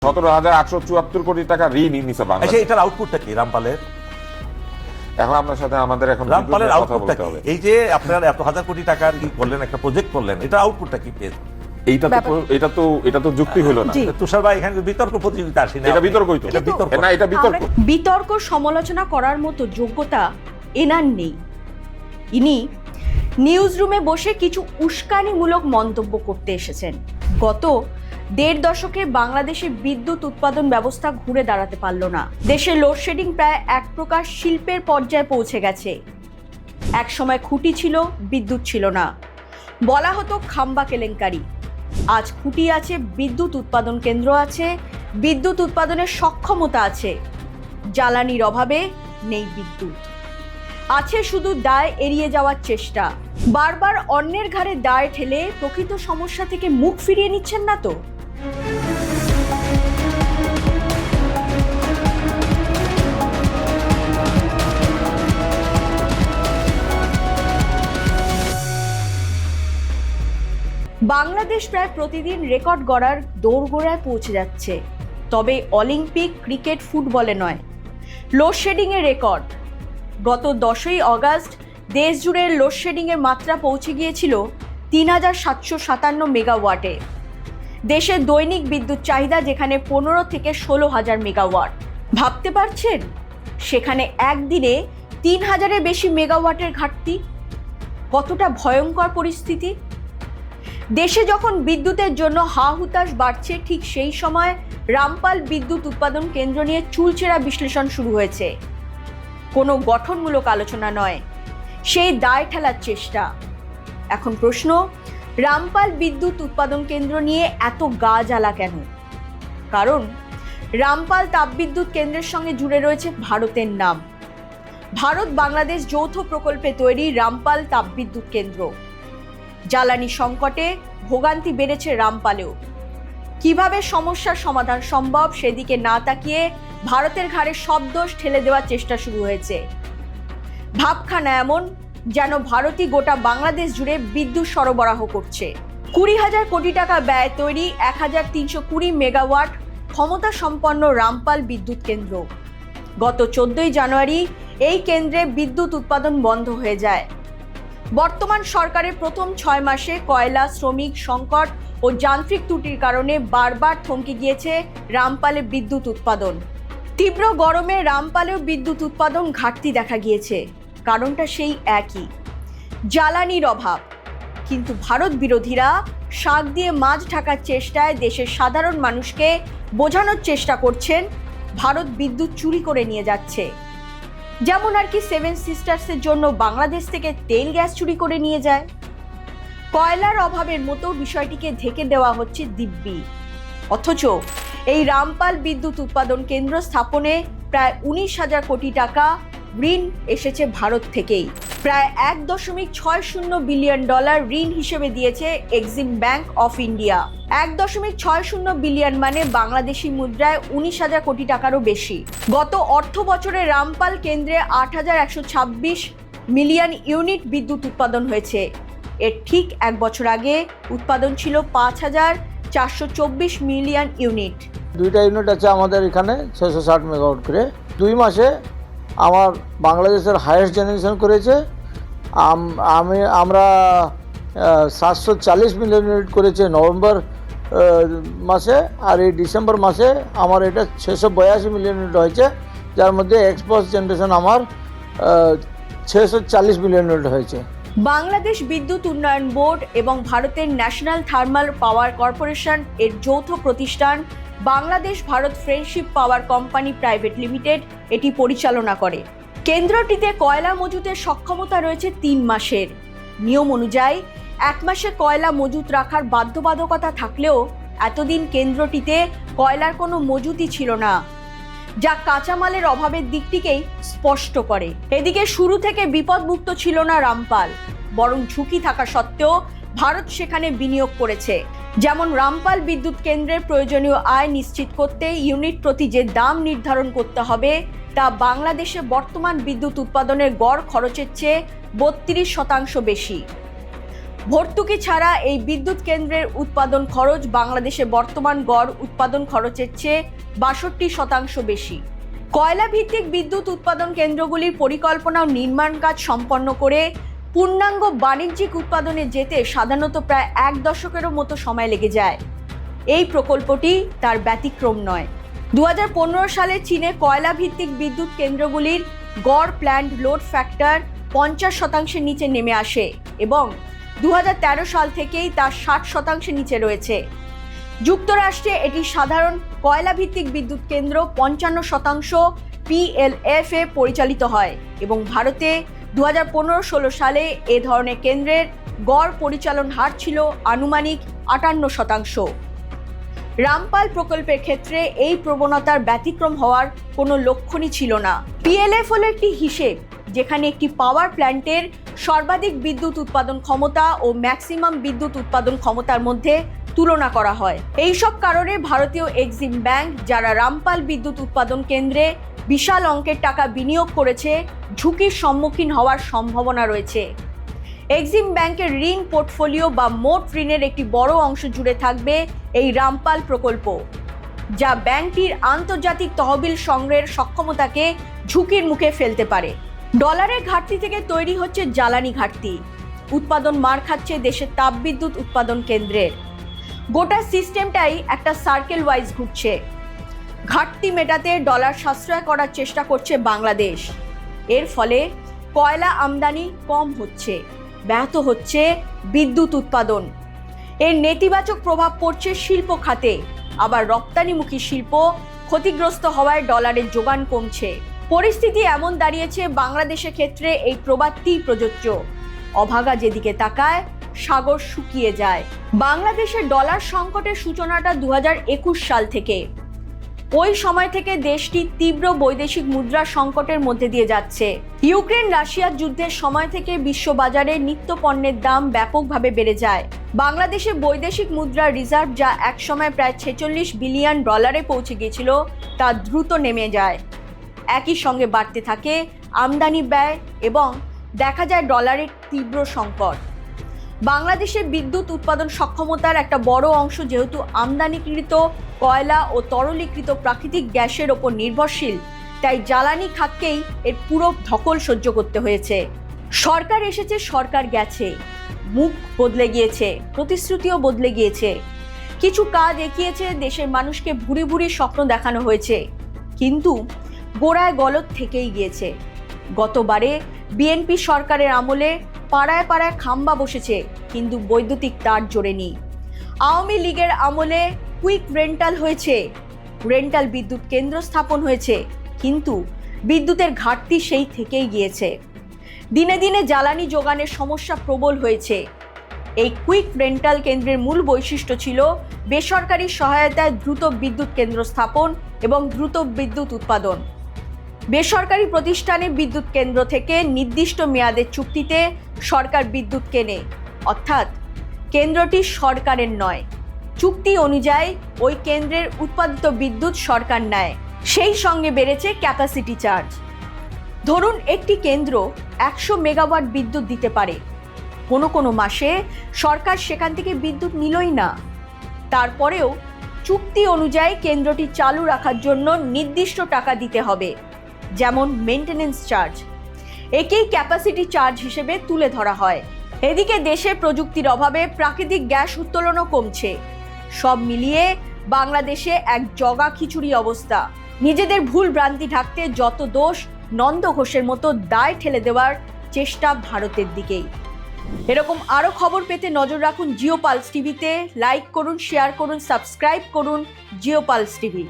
17,874 কোটি টাকা ঋণ নিছে বাংলাদেশ। এটার আউটপুটটা কি রামপালের? এখন আপনার সাথে আমাদের এখন রামপালের আউটপুটটা কি? এই যে আপনারা এত হাজার কোটি টাকার কি করলেন, একটা প্রজেক্ট করলেন, এটা আউটপুটটা কি পেয়েছেন? এটা তো যুক্তি হলো না। তুষার ভাই, এখানে বিতর্ক প্রতিযোগিতা আসে না, এটা বিতর্কই তো। না, এটা বিতর্ক। বিতর্ক সমালোচনা করার মতো যোগ্যতা এনার নেই। ইনি নিউজ রুমে বসে কিছু উস্কানিমূলক মন্তব্য করতে এসেছেন। গত 1.5 দশকে বাংলাদেশে বিদ্যুৎ উৎপাদন ব্যবস্থা ঘুরে দাঁড়াতে পারল না। দেশে লোডশেডিং প্রায় এক প্রকার শিল্পের পর্যায়ে পৌঁছে গেছে। এক সময় খুঁটি ছিল, বিদ্যুৎ ছিল না, বলা হতো খাম্বা কেলেঙ্কারি। আজ খুঁটি আছে, বিদ্যুৎ উৎপাদন কেন্দ্র আছে, বিদ্যুৎ উৎপাদনের সক্ষমতা আছে, জ্বালানির অভাবে নেই বিদ্যুৎ। আছে শুধু দায় এড়িয়ে যাওয়ার চেষ্টা। বারবার অন্যের ঘাড়ে দায় ঠেলে প্রকৃত সমস্যা থেকে মুখ ফিরিয়ে নিচ্ছেন না তো? বাংলাদেশ প্রায় প্রতিদিন রেকর্ড গড়ার দোরগোড়ায় পৌঁছে যাচ্ছে। তবে অলিম্পিক, ক্রিকেট, ফুটবলে নয়, লোডশেডিংয়ে রেকর্ড। গত 10ই অগাস্ট দেশ জুড়ে লোডশেডিংয়ের মাত্রা পৌঁছে গিয়েছিল 3,757 মেগাওয়াটে। দেশের দৈনিক বিদ্যুৎ চাহিদা যেখানে 15 থেকে 16,000 মেগাওয়াট। ভাবতে পারছেন সেখানে একদিনে 3,000-এর বেশি মেগাওয়াটের ঘাটতি। কতটা ভয়ঙ্কর পরিস্থিতি! দেশে যখন বিদ্যুতের জন্য হা হুতাশ বাড়ছে, ঠিক সেই সময় রামপাল বিদ্যুৎ উৎপাদন কেন্দ্র নিয়ে চুলচেরা বিশ্লেষণ শুরু হয়েছে। কোনো গঠনমূলক আলোচনা নয়, সেই দায় ঠেলার চেষ্টা। এখন প্রশ্ন, রামপাল বিদ্যুৎ উৎপাদন কেন্দ্র নিয়ে এত গা জ্বালা কেন? কারণ রামপাল তাপবিদ্যুৎ কেন্দ্রের সঙ্গে জুড়ে রয়েছে ভারতের নাম। ভারত বাংলাদেশ যৌথ প্রকল্পে তৈরি রামপাল তাপবিদ্যুৎ কেন্দ্র। জ্বালানি সংকটে ভোগান্তি বেড়েছে রামপালেও। কিভাবে সমস্যার সমাধান সম্ভব সেদিকে না তাকিয়ে ভারতের ঘাড়ে সব দোষ ঠেলে দেওয়ার চেষ্টা শুরু হয়েছে। ভাবখানা এমন যেন ভারতই গোটা বাংলাদেশ জুড়ে বিদ্যুৎ সরবরাহ করছে। 20,000 কোটি টাকা ব্যয় তৈরি 1,320 মেগাওয়াট ক্ষমতা সম্পন্ন রামপাল বিদ্যুৎ কেন্দ্র। গত 14ই জানুয়ারি এই কেন্দ্রে বিদ্যুৎ উৎপাদন বন্ধ হয়ে যায়। বর্তমান সরকারের প্রথম 6 মাসে কয়লা, শ্রমিক সংকট ও যান্ত্রিক ত্রুটির কারণে বারবার থমকে গিয়েছে রামপালে বিদ্যুৎ উৎপাদন। তীব্র গরমে রামপালেও বিদ্যুৎ উৎপাদন ঘাটতি দেখা গিয়েছে। কারণটা সেই একই, জ্বালানির অভাব। কিন্তু ভারত বিরোধীরা শাক দিয়ে মাছ ঢাকার চেষ্টায় দেশের সাধারণ মানুষকে বোঝানোর চেষ্টা করছেন ভারত বিদ্যুৎ চুরি করে নিয়ে যাচ্ছে। যেমন আর কি 7 সিস্টার্সের জন্য বাংলাদেশ থেকে তেল গ্যাস চুরি করে নিয়ে যায়। কয়লার অভাবের মতো বিষয়টিকে ঢেকে দেওয়া হচ্ছে দিব্যি। অথচ এই রামপাল বিদ্যুৎ উৎপাদন কেন্দ্র স্থাপনে প্রায় 19,000 কোটি টাকা ঋণ এসেছে ভারত থেকেই। প্রায় $1.60 বিলিয়ন ঋণ হিসেবে দিয়েছে Exim bank of India. 1.60 billion মানে বাংলাদেশি মুদ্রায় 19,000 কোটি টাকারও বেশি। গত অর্থ বছরে রামপাল কেন্দ্রে 8,126 মিলিয়ন ইউনিট বিদ্যুৎ উৎপাদন হয়েছে। এর ঠিক 1 বছর আগে উৎপাদন ছিল 5,424 মিলিয়ন ইউনিট। 2টা ইউনিট আছে আমাদের এখানে 660 মেগাওয়াট করে। 2 মাসে আমার বাংলাদেশের হাইয়েস্ট জেনারেশন করেছে। আমরা 740 মিলিয়ন ইউনিট করেছে নভেম্বর মাসে, আর এই ডিসেম্বর মাসে আমার এটা 682 মিলিয়ন ইউনিট হয়েছে, যার মধ্যে এক্সপোর্ট জেনারেশন আমার 640 মিলিয়ন ইউনিট হয়েছে। বাংলাদেশ বিদ্যুৎ উন্নয়ন বোর্ড এবং ভারতের ন্যাশনাল থার্মাল পাওয়ার কর্পোরেশন এর যৌথ প্রতিষ্ঠান Bangladesh Bharat friendship power company private limited এটি পরিচালনা করে। কেন্দ্রটিতে কয়লা মজুতের সক্ষমতা রয়েছে 3 মাসের। নিয়ম অনুযায়ী 1 মাসে কয়লা মজুত রাখার বাধ্যবাধকতা থাকলেও এতদিন কেন্দ্রটিতে কয়লার কোনো মজুতই ছিল না, যা কাঁচামালের অভাবের দিকটিকেই স্পষ্ট করে। এদিকে শুরু থেকে বিপদমুক্ত ছিল না রামপাল, বরং ঝুঁকি থাকা সত্ত্বেও ভারত সেখানে বিনিয়োগ করেছে। যেমন রামপাল বিদ্যুৎ কেন্দ্রের প্রয়োজনীয় আয় নিশ্চিত করতে ইউনিট প্রতি যে দাম নির্ধারণ করতে হবে তা বাংলাদেশে বর্তমান বিদ্যুৎ উৎপাদনের গড় খরচের চেয়ে 32% বেশি। ভর্তুকি ছাড়া এই বিদ্যুৎ কেন্দ্রের উৎপাদন খরচ বাংলাদেশে বর্তমান গড় উৎপাদন খরচের চেয়ে 62% বেশি। কয়লা ভিত্তিক বিদ্যুৎ উৎপাদন কেন্দ্রগুলির পরিকল্পনা ও নির্মাণ কাজ সম্পন্ন করে পূর্ণাঙ্গ বাণিজ্যিক উৎপাদনে যেতে সাধারণত প্রায় 1 দশকেরও মতো সময় লেগে যায়। এই প্রকল্পটি তার ব্যতিক্রম নয়। 2015 সালে চীনে কয়লা ভিত্তিক বিদ্যুৎ কেন্দ্রগুলির গড় প্ল্যান্ট লোড ফ্যাক্টর 50% নিচে নেমে আসে এবং 2013 সাল থেকেই তা 60% নিচে রয়েছে। যুক্তরাষ্ট্রে এটি সাধারণ কয়লা ভিত্তিক বিদ্যুৎ কেন্দ্র 55% PLF এ পরিচালিত হয় এবং ভারতে 2015-16 সালে এ ধরনের কেন্দ্রের গড় পরিচালন হার ছিল আনুমানিক 58%। রামপাল প্রকল্পের ক্ষেত্রে এই প্রবণতার ব্যতিক্রম হওয়ার কোনো লক্ষণই ছিল না। PLF হলো একটি হিসেব যেখানে একটি পাওয়ার প্ল্যান্টের সর্বাধিক বিদ্যুৎ উৎপাদন ক্ষমতা ও ম্যাক্সিমাম বিদ্যুৎ উৎপাদন ক্ষমতার মধ্যে তুলনা করা হয়। এই সব কারণে ভারতীয় এক্সিম ব্যাংক, যারা রামপাল বিদ্যুৎ উৎপাদন কেন্দ্রে বিশাল অঙ্কের টাকা বিনিয়োগ করেছে, ঝুঁকির সম্মুখীন হওয়ার সম্ভাবনা রয়েছে। এক্সিম ব্যাংকের ঋণ পোর্টফোলিও বা মোট ঋণের একটি বড় অংশ জুড়ে থাকবে এই রামপাল প্রকল্প, যা ব্যাংকটির আন্তর্জাতিক তহবিল সংগ্রহের সক্ষমতাকে ঝুঁকির মুখে ফেলতে পারে। ডলারের ঘাটতি থেকে তৈরি হচ্ছে জ্বালানি ঘাটতি। উৎপাদন মার খাচ্ছে দেশের তাপবিদ্যুৎ উৎপাদন কেন্দ্রের। গোটা সিস্টেমটাই একটা সার্কেল ওয়াইজ ঘুরছে। ঘাটতি মেটাতে ডলার সাশ্রয় করার চেষ্টা করছে বাংলাদেশ। এর ফলে কয়লা আমদানি কম হচ্ছে, ব্যাহত হচ্ছে বিদ্যুৎ উৎপাদন। এর নেতিবাচক প্রভাব পড়ছে শিল্প খাতে, আবার রপ্তানিমুখী শিল্প ক্ষতিগ্রস্ত হওয়ায় ডলারের যোগান কমছে। পরিস্থিতি এমন দাঁড়িয়েছে বাংলাদেশের ক্ষেত্রে এই প্রবাদটি প্রযোজ্য, অভাগা যেদিকে তাকায় সাগর শুকিয়ে যায়। বাংলাদেশের ডলার সংকটের সূচনাটা 2021 সাল থেকে। ওই সময় থেকে দেশটি তীব্র বৈদেশিক মুদ্রা সংকটের মধ্যে দিয়ে যাচ্ছে। ইউক্রেন রাশিয়ার যুদ্ধের সময় থেকে বিশ্ববাজারে নিত্য পণ্যের দাম ব্যাপকভাবে বেড়ে যায়। বাংলাদেশে বৈদেশিক মুদ্রার রিজার্ভ, যা একসময় প্রায় 46 বিলিয়ন ডলারে পৌঁছে গিয়েছিল, তা দ্রুত নেমে যায়। একই সঙ্গে বাড়তে থাকে আমদানি ব্যয় এবং দেখা যায় ডলারের তীব্র সংকট। বাংলাদেশের বিদ্যুৎ উৎপাদন সক্ষমতার একটা বড় অংশ যেহেতু আমদানিকৃত কয়লা ও তরলীকৃত প্রাকৃতিক গ্যাসের ওপর নির্ভরশীল, তাই জ্বালানি খাতকেই এর পুরো ধকল সহ্য করতে হয়েছে। সরকার এসেছে, সরকার গেছে, মুখ বদলে গিয়েছে, প্রতিশ্রুতিও বদলে গিয়েছে। কিছু কাজ এগিয়েছে, দেশের মানুষকে ভুরি ভুরি স্বপ্ন দেখানো হয়েছে, কিন্তু গোড়ায় গলদ থেকেই গিয়েছে। গতবারে বিএনপি সরকারের আমলে পাড়ায় পাড়ায় খাম্বা বসেছে, কিন্তু বৈদ্যুতিক তার জোড়েনি। আওয়ামী লীগের আমলে কুইক রেন্টাল হয়েছে, রেন্টাল বিদ্যুৎ কেন্দ্র স্থাপন হয়েছে, কিন্তু বিদ্যুতের ঘাটতি সেই থেকেই গিয়েছে। দিনে দিনে জ্বালানি যোগানের সমস্যা প্রবল হয়েছে। এই কুইক রেন্টাল কেন্দ্রের মূল বৈশিষ্ট্য ছিল বেসরকারি সহায়তায় দ্রুত বিদ্যুৎ কেন্দ্র স্থাপন এবং দ্রুত বিদ্যুৎ উৎপাদন। বেসরকারি প্রতিষ্ঠানে বিদ্যুৎ কেন্দ্র থেকে নির্দিষ্ট মেয়াদের চুক্তিতে সরকার বিদ্যুৎ কেনে, অর্থাৎ কেন্দ্রটি সরকারের নয়, চুক্তি অনুযায়ী ওই কেন্দ্রের উৎপাদিত বিদ্যুৎ সরকার নেয়। সেই সঙ্গে বেড়েছে ক্যাপাসিটি চার্জ। ধরুন একটি কেন্দ্র 100 মেগাওয়াট বিদ্যুৎ দিতে পারে, কোনো কোনো মাসে সরকার সেখান থেকে বিদ্যুৎ নিলই না। তারপরেও চুক্তি অনুযায়ী কেন্দ্রটি চালু রাখার জন্য নির্দিষ্ট টাকা দিতে হবে, যেমন মেইনটেনেন্স চার্জ। একেই ক্যাপাসিটি চার্জ হিসেবে তুলে ধরা হয়। এদিকে দেশে প্রযুক্তির অভাবে প্রাকৃতিক গ্যাস উত্তোলনও কমছে। সব মিলিয়ে বাংলাদেশে এক জগা খিচুড়ি অবস্থা। নিজেদের ভুল ভ্রান্তি ঢাকতে যত দোষ নন্দ ঘোষের মতো দায় ঠেলে দেওয়ার চেষ্টা ভারতের দিকেই। এরকম আরও খবর পেতে নজর রাখুন জিও পালস টিভিতে। লাইক করুন, শেয়ার করুন, সাবস্ক্রাইব করুন জিও পালস টিভি।